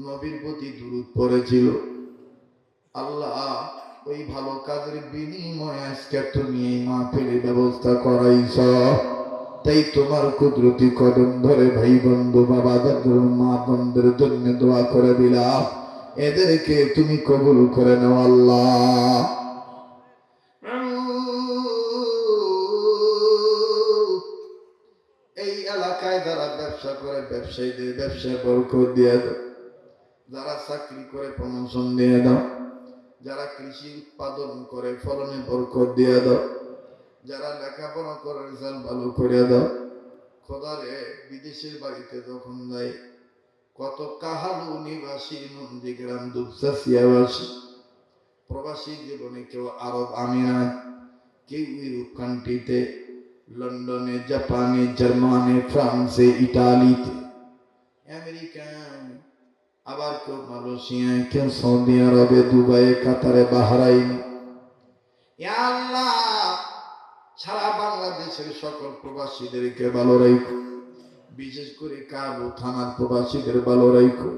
নবীর প্রতি দুরূদ পড়েছিল। আল্লাহ ওই ভালো কাজের বিনিময়ে আজকে তুমি এই মাহফিলের ব্যবস্থা করাইছ, তাই তোমার কুদরতি কদম ধরে ভাই বন্ধু বাবা দাদু মা বন্ধুর জন্য দোয়া করে দিলাম, এদেরকে তুমি কবুল করে নাও আল্লাহ। এই এলাকায় যারা ব্যবসা করে ব্যবসায়ীদের ব্যবসায় বরকত দিয়ে দাও, যারা চাকরি করে প্রমোশন দিয়ে দাও, যারা কৃষি উৎপাদন করে ফলনে বরকত দিয়ে দাও, যারা লেখাপড়া করে রেজাল্ট ভালো করে দাও। খোদারে বিদেশের বাড়িতে যখন যাই কত কাহালু নিবাসী নন্দীগ্রাম দুপচাচিয়াবাসী প্রবাসী জীবনে কেউ আরব আমিরাত, কেউ ইউরোপ কান্ট্রিতে, লন্ডনে, জাপানে, জার্মানি, ফ্রান্সে, ইটালিতে, আমেরিকান, আবার কেউ মালয়েশিয়ায়, কেউ সৌদি আরবে, দুবাইয়ে, কাতারে, বাহরাইন। আল্লাহ সারা বাংলাদেশের সকল প্রবাসীদেরকে ভালো রাখো, বিশেষ করে কাবু থানার প্রবাসীদের ভালো রাখো,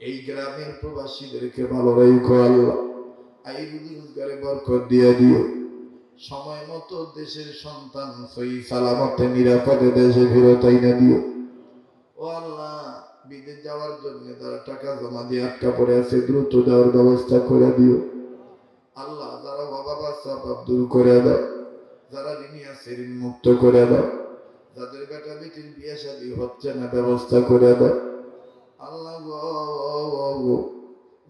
এই গ্রামের প্রবাসীদেরকে ভালো রাখো আল্লাহ। আই রুজি রোজগারে বরকত দিয়ে দিও। সময় মতো দেশের সন্তান সহি সালামতে নিরাপদে দেশে ফেরত আইনা দিও। ও আল্লাহ, বিদেশ যাওয়ার জন্য যারা টাকা জমা দিয়ে আটকা পড়ে আছে দ্রুত দেওয়ার ব্যবস্থা করে দিও। আল্লাহ, যারা বাবা বাচ্চা বাপ দূর করে দাও, যারা ঋণী আছে ঋণ মুক্ত করে দাও, যাদের বেটা বেটির বিয়ে শাদী হচ্ছে না ব্যবস্থা করে দাও। আল্লাহ গো,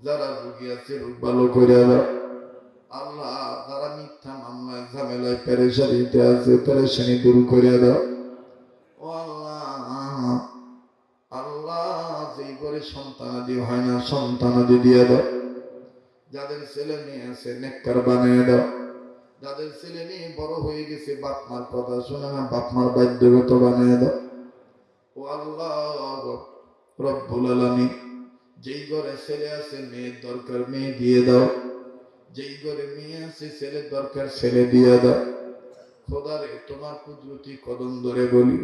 যারা রোগী আছে রোগ ভালো করে দাও। আল্লাহ, যারা মিথ্যা মামলায় ঝামেলায় পেরেশানিতে আছে পেরেশানি দূর করে দাও। ও আল্লাহ, আল্লাহ, যেই করে সন্তানাদি হয় না সন্তানাদি দিয়ে দাও। যাদের ছেলে মেয়ে আছে নেককার বানিয়ে দাও। যাদের ছেলে মেয়ে বড় হয়ে গেছে বাপ মার কথা শোনে না বাপ মার বাধ্যগত বানিয়ে দাও। ও আল্লাহ রব্বুল আলামিন, যেই ঘরে ছেলে আছে মেয়ের দরকার মেয়ে দিয়ে দাও। যেই ঘরে মেয়ে আছে ছেলের দরকার ছেলে দিয়ে দাও। খোদারে, তোমার কুদরতি কদম ধরে বলি,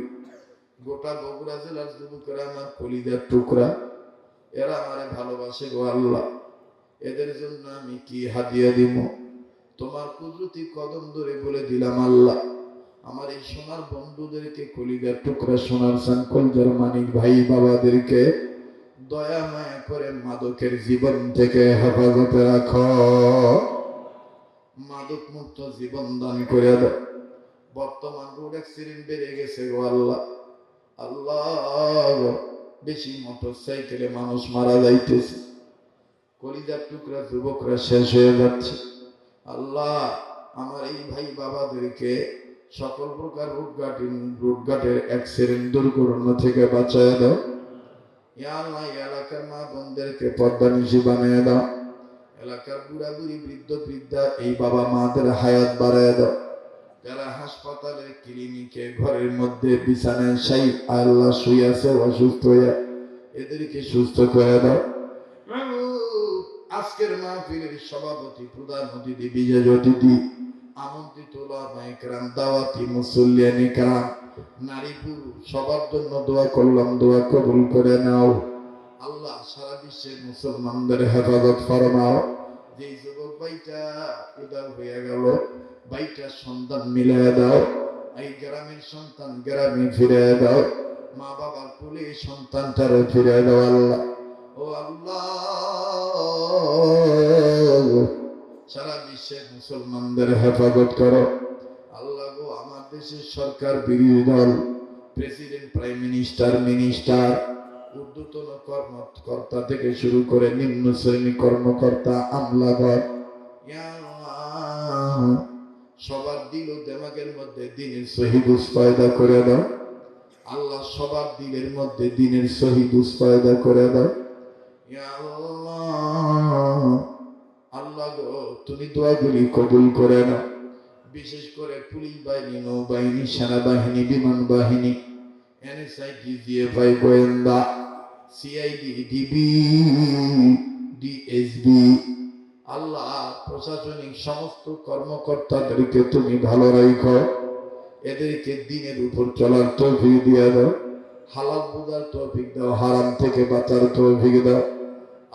গোটা বগুড়া জেলার যুবকেরা আমার কলিজার টুকরা, এরা আমারে ভালোবাসে গো আল্লাহ। এদের জন্য আমি কি হাদিয়া দিব? তোমার কুদরতি কদম ধরে বলে দিলাম আল্লাহ, আমার এই সোনার বন্ধুদেরকে, কলিজার টুকরা সোনার সানকলজার মানিক ভাই বাবাদেরকে দয়া মায়া করে মাদকের জীবন থেকে হেফাজতে রাখো। মাদক মুক্ত জীবন দান করে দাও। বর্তমান রোড অ্যাক্সিডেন্ট বেড়ে গেছে গো আল্লাহ। আল্লাহ, বেশি মোটর সাইকেলে মানুষ মারা যাইতেছে, কলিজার টুকরা যুবকরা শেষ হয়ে যাচ্ছে। আল্লাহ, আমার এই ভাই বাবাদেরকে সকল প্রকার রোডঘাটের অ্যাক্সিডেন্ট দুর্ঘটনা থেকে বাঁচায় দাও। ইয়া আল্লাহ, এলাকার মা বোনদেরকে পর্দানিশী বানিয়ে দাও। এলাকার বুড়া বুড়ি বৃদ্ধ বৃদ্ধা এই বাবা মাদের হায়াত বাড়ায় দাও। যারা হাসপাতালে ক্লিনিকে ঘরের মধ্যে বিছানায় সাই আল্লাহ শুয়ে আছে অসুস্থ হয়ে, এদেরকে সুস্থ করে দাও। আজকের মাহফিলের সভাপতি, প্রধান অতিথি, বিশেষ অতিথি, আমন্ত্রিত উলামায়ে কেরাম, দাওয়াতি মুসল্লিয়ানে কেরাম, নারী পুরুষ সবার জন্য দোয়া করলাম, দোয়া কবুল করে নাও। আল্লাহ, সারা বিশ্বের মুসলমানদের হেফাজত ফরমাও। যেই যুবক ভাইটা উদার হয়ে গেল, ভাইটার সন্তান মিলিয়ে দাও। এই গ্রামের সন্তান গ্রামে ফিরে দাও। মা বাবার কোলে সন্তানটারে ফিরে দাও আল্লাহ। ও আল্লাহ, সারা বিশ্বের মুসলমানদের হেফাজত করো আল্লাহ গো। আমার দেশের সরকার, বিরোধী দল, প্রেসিডেন্ট, প্রাইম মিনিস্টার, মিনিস্টার, ঊর্ধ্বতন কর্মকর্তা থেকে শুরু করে নিম্ন শ্রেণী কর্মকর্তা, আমলাগণ, সবার দিল ও দেমাগের মধ্যে দিনের সহিদুস পয়দা করে দাও আল্লাহ। সবার দিলের মধ্যে দিনের সহিদুস পয়দা করে দাও আল্লাহ গো। তুমি দোয়াগুলি কবুল করে নাও। বিশেষ করে পুলিশ বাহিনী, নৌবাহিনী, সেনাবাহিনী, বিমান বাহিনী, NSI, DGFI, গোয়েন্দা, CID, ডিবি, DSB, আল্লাহ প্রশাসনিক সমস্ত কর্মকর্তাদেরকে তুমি ভালো রাখো। এদেরকে দিনের উপর চলার তৌফিক দিয়ে দাও। হালাল বুঝার তৌফিক দাও, হারাম থেকে বাঁচার তৌফিক দাও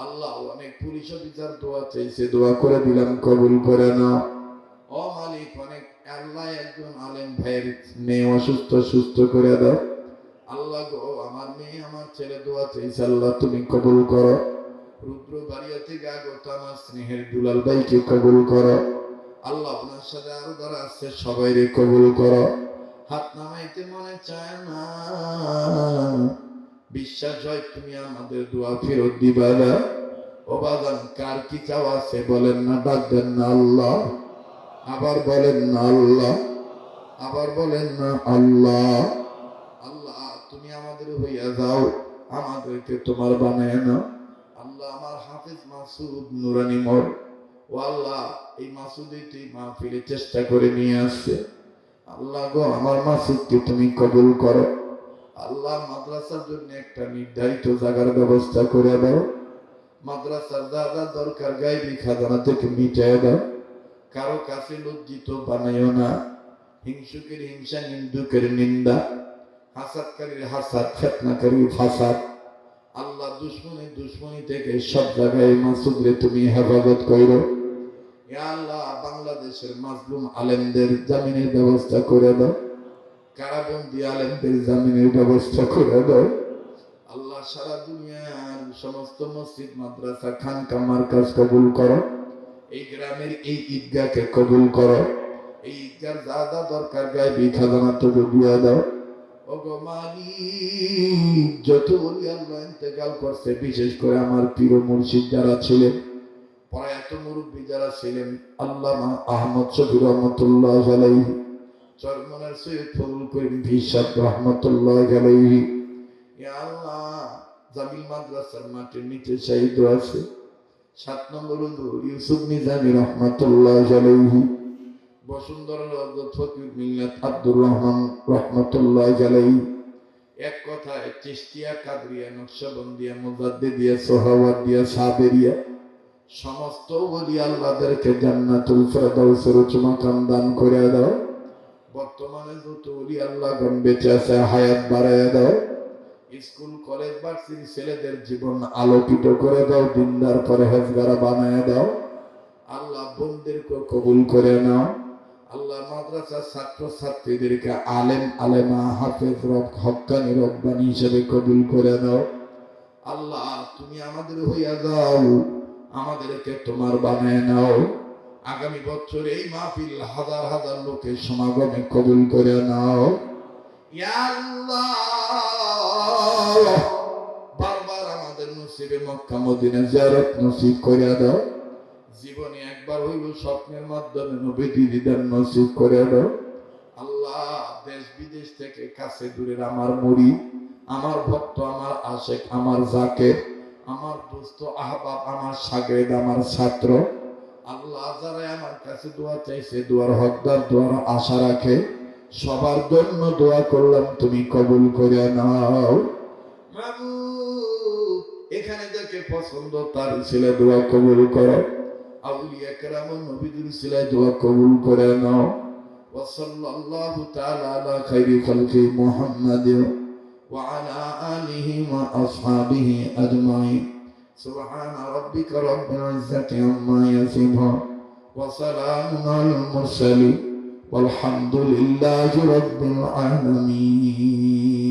আল্লাহ। অনেক পুলিশ অফিসার দোয়া চাইছে, দোয়া করে দিলাম, কবুল করে নাও। ও মালিক, অনেক আল্লাহ, একজন আলেম ভাইয়ের মেয়ে অসুস্থ, সুস্থ করে দাও আল্লাহ গো। আমার মেয়ে আমার ছেলে দোয়া চাইছে আল্লাহ, তুমি কবুল করো। রুদ্র বাড়িয়া থেকে আগত আমার স্নেহের দুলাল ভাইকে কবুল করো আল্লাহ। আপনার সাথে আরো যারা আছে সবাইরে কবুল করো। হাত নামাইতে মনে চায় না, বিশ্বাস হয় তুমি আমাদের দোয়া ফেরত দিবা না। ও বাজান, কার কি চাওয়া আছে বলেন না, ডাক দেন না আল্লাহ। আবার বলেন না আল্লাহ, আবার বলেন না আল্লাহ। আল্লাহ, তুমি আমাদের হইয়া যাও, আমাদেরকে তোমার বানায় না আল্লাহ। আমার হাফেজ মাসুদ নুরানি মোর, ও আল্লাহ, এই মাসুদই তুই মাহফিলে চেষ্টা করে নিয়ে আসছে আল্লাহ গো। আমার মাসুদকে তুমি কবুল করো আল্লাহ। মাদ্রাসার জন্য একটা নির্ধারিত জায়গার ব্যবস্থা করে দাও। মাদ্রাসার যা যা দরকার গায়বী খাজানা থেকে মিটায় দাও। কারো কাছে লজ্জিত বানাইও না। হিংসুকের হিংসা, নিন্দুকের নিন্দা, হাসাদকারীর হাসাদ, ফিতনাকারীর ফাসাদ আল্লাহ। দুশ্মনী থেকে সব জায়গায় মাসুদরে তুমি হেফাজত করো ইয়া আল্লাহ বাংলাদেশের মাজলুম আলেমদের জামিনের ব্যবস্থা করে দাও, কারাবন্দী আলেমদের জামিনের ব্যবস্থা করে দাও। আল্লাহ সারা দুনিয়ার সমস্ত মসজিদ মাদ্রাসা খানকা মারকাজ কবুল করো, এই গ্রামের এই ঈদগাহকে কবুল করো, এই ঈদগার যা যা দরকার গায়বী খাজানা তবে দিয়ে দাও। ওগো মালিক, যত ওলি আল্লাহ ইন্তেকাল করছে, বিশেষ করে আমার প্রিয় মুর্শিদ যারা ছিলেন, প্রয়াত মুরব্বী যারা ছিলেন, আল্লামা আহমদ শফি রহমতুল্লাহ আলাইহি, চরমনার সৈয়দ ফজলুল করিম ভিসাব রহমতুল্লাহ আলাইহি, ইয়া আল্লাহ জামিল মাদ্রাসার মাঠের নিচে শহীদ আছে 7 নম্বর হুজুর ইউসুফ নিজামী রহমতুল্লাহ আলাইহি, বসুন্ধরা হযরত ফকির মিল্লাত আব্দুর রহমান রহমতুল্লাহ আলাইহি, এক কথায় চিশতিয়া, কাদরিয়া, নকশবন্দিয়া, মুজাদ্দিদিয়া, সোহরাওয়ার্দিয়া, সাবেরিয়া সমস্ত ওলি আল্লাহদেরকে জান্নাতুল ফেরদাউসের উচ্চ মাকাম দান করে দাও। বর্তমানে যত ওলি আল্লাহগণ বেঁচে আছে হায়াত বাড়ায় দাও। স্কুল কলেজ ভার্সিটি ছেলেদের জীবন আলোকিত করে দাও, দিনদার পরহেজগার বানায় দাও। আল্লাহ বোনদেরকে কবুল করে নাও। আল্লাহ মাদ্রাসার ছাত্র ছাত্রীদেরকে আলেম আলেমা হাফেজ রব হক্কানি রব্বানি হিসেবে কবুল করে দাও। আল্লাহ তুমি আমাদের হইয়া যাও, আমাদেরকে তোমার বানায় নাও। আগামী বছর এই মাহফিল হাজার হাজার লোকের সমাগমে কবুল করে নাও। ইয়া আল্লাহ বারবার আমাদের নসিবে মক্কা মদিনা জিয়ারত নসিব করে দাও। জীবনে একবার হইল স্বপ্নের মাধ্যমে নবীজি দিদার নসিব করে দাও। আল্লাহ দেশ বিদেশ থেকে কাছে দূরের আমার মুরিদ, আমার ভক্ত, আমার আশেক, আমার জাকের, আমার দোস্ত আহবাব, আমার শাগির্দ, আমার ছাত্র, আল্লাহ যারা আমার কাছে দোয়া চাইছে, দোয়ার হকদার, দোয়ার আশা রাখে, সবার জন্য দোয়া করলাম, তুমি কবুল করে নাও। এখানে যাকে পছন্দ তার ছেলে দোয়া কবুল করো। আউলিয়া কেরাম নবীদের ছেলে দোয়া কবুল করে নাও। ওয়া সাল্লাল্লাহু তাআলা আলা খাইরি খালকি মুহাম্মাদিন ওয়া আলা আলিহি ওয়া আসহাবিহি আজমাইন। সুবহান রাব্বিকা রাব্বিল ইজ্জাতি আম্মা ইয়াসিফুন ওয়া সালামুন আলাল মুরসালিন ওয়ালহামদুলিল্লাহি রাব্বিল আলামিন।